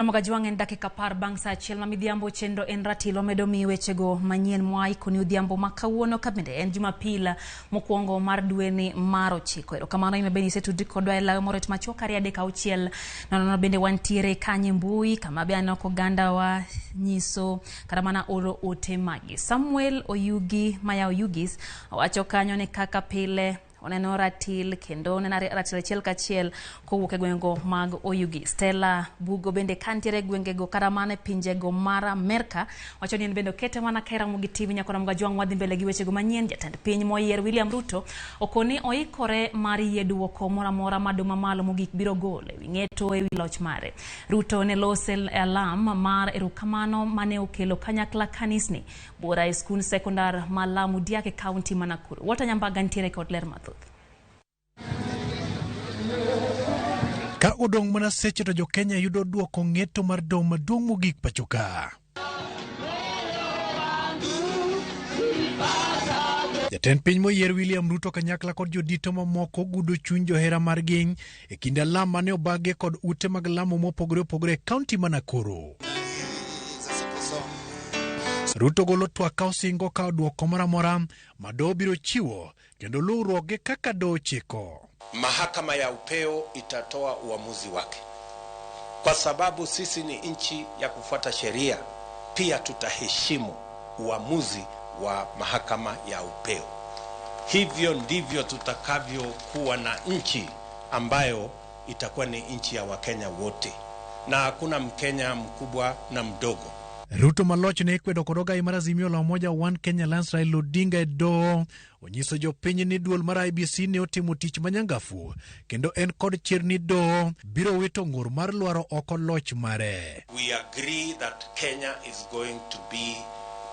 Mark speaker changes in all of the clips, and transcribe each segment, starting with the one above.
Speaker 1: Ramogi en dakika par bang' sa achiel ma midhiambo chenro en ratilo medo mi wechego manyien mwai koni odhiambo makawuono kabende en Jumapil mokwongo mar dweni mar 9. Erokamano imebeni isetudri kodwa e lawe moro machuok ariyo adek auchiel. Nono bende wantiere kanye mbui kama be anoko oganda wa nyiso kata mana oro ote magi. Samuel Oyugi maya Oyugis wacho kanyo ne kaka pile oneno ratil kendo oneno ratil achiel kachiel kowuok e gwengo mag Oyugi. Stella Bugo bende kantiere gwengego kata mana pinjego mar Amerika wacho ni en bende okete mana ka Ramogi TV nyaka Ramogi wadhi mbele gi wechego manyien. Jatend piny moyier William Ruto okoni oikore mar yie duoko moro amora maduma malo mogik biro gole wi ng'eto e wi loch mare. Ruto ne lose alam mar erokamano mane okelo kanyakla kanisni bora e skul sekondar Malamu Diake County Manakuru. Wata Nyambaga ntiere kod ler mathoth.
Speaker 2: Ka odong' mana seche to jo Kenya yudo duoko ng'eto mar dong maduong' mogik pachoka. Jatend piny moyier William Ruto kanyakla kod jodito mamoko gudo chuny johera mar geng e kinde alam mane obage kod ute mag lamo mopogore opogore e kaunti ma Nakuru. Ruto golo twak ka osingo ka duoko moro amora ma doho biro chiwo kendo luwruok kaka doho chiko.
Speaker 3: Mahakama ya upeo itatoa uamuzi wake. Kwa sababu sisi ni nchi ya kufuata sheria, pia tutaheshimu uamuzi wa mahakama ya upeo. Hivyo ndivyo tutakavyokuwa na nchi ambayo itakuwa ni nchi ya Wakenya wote, na hakuna Mkenya mkubwa na mdogo.
Speaker 2: Ruto maloch ne kwedo kodoga imarazimio la umoja One Kenya Lands Raila Odinga e doho onyiso jopiny ni duol mar IBC ne otimo tich manyangafu kendo en kod chir ni doho biro wito ng'ur mar lwaro oko loch mare.
Speaker 3: We agree that Kenya is going to be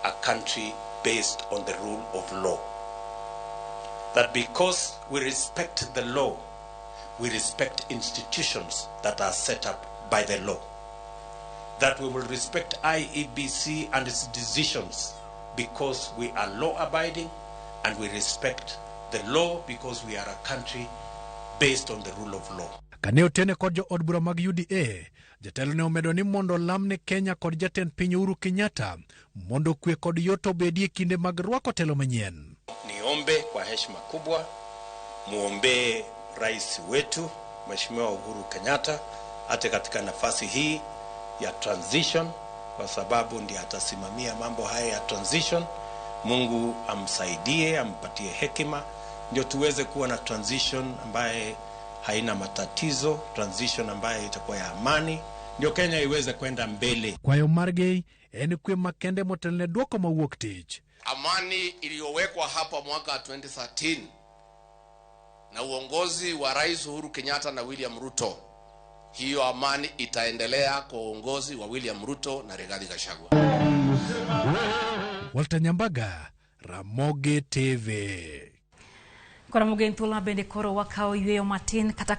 Speaker 3: a country based on the rule of law. That because we respect the law, we respect institutions that are set up by the law. That we will respect IEBC and its decisions because we are law-abiding, and we respect the law because we are a country based on the rule of law.
Speaker 2: Kane otene kod jo od bura mag UDA, jatelo ne omedo ni mondo lamne Kenya kod jatend piny Uhuru Kenyatta mondo kwe kod yoto bedie kinde mag rwako telo manyien.
Speaker 3: Niombe kwa heshima kubwa, muombe rais wetu Mheshimiwa Uhuru Kenyatta ate katika nafasi hii ya transition, kwa sababu ndiye atasimamia mambo haya ya transition. Mungu amsaidie, ampatie hekima ndio tuweze kuwa na transition ambaye haina matatizo, transition ambaye itakuwa ya amani, ndio Kenya iweze kwenda mbele.
Speaker 2: Kwa hiyo margei en kwe makende motelne duoko mawuok tich.
Speaker 4: Amani iliyowekwa hapa mwaka 2013 na uongozi wa Rais Uhuru Kenyatta na William Ruto, hiyo amani itaendelea kwa uongozi wa William Ruto na Rigathi Gachagua.
Speaker 2: Wata Nyambaga, Ramogi TV.
Speaker 1: Kwa Ramogi bende koro wakao yweyo matin kata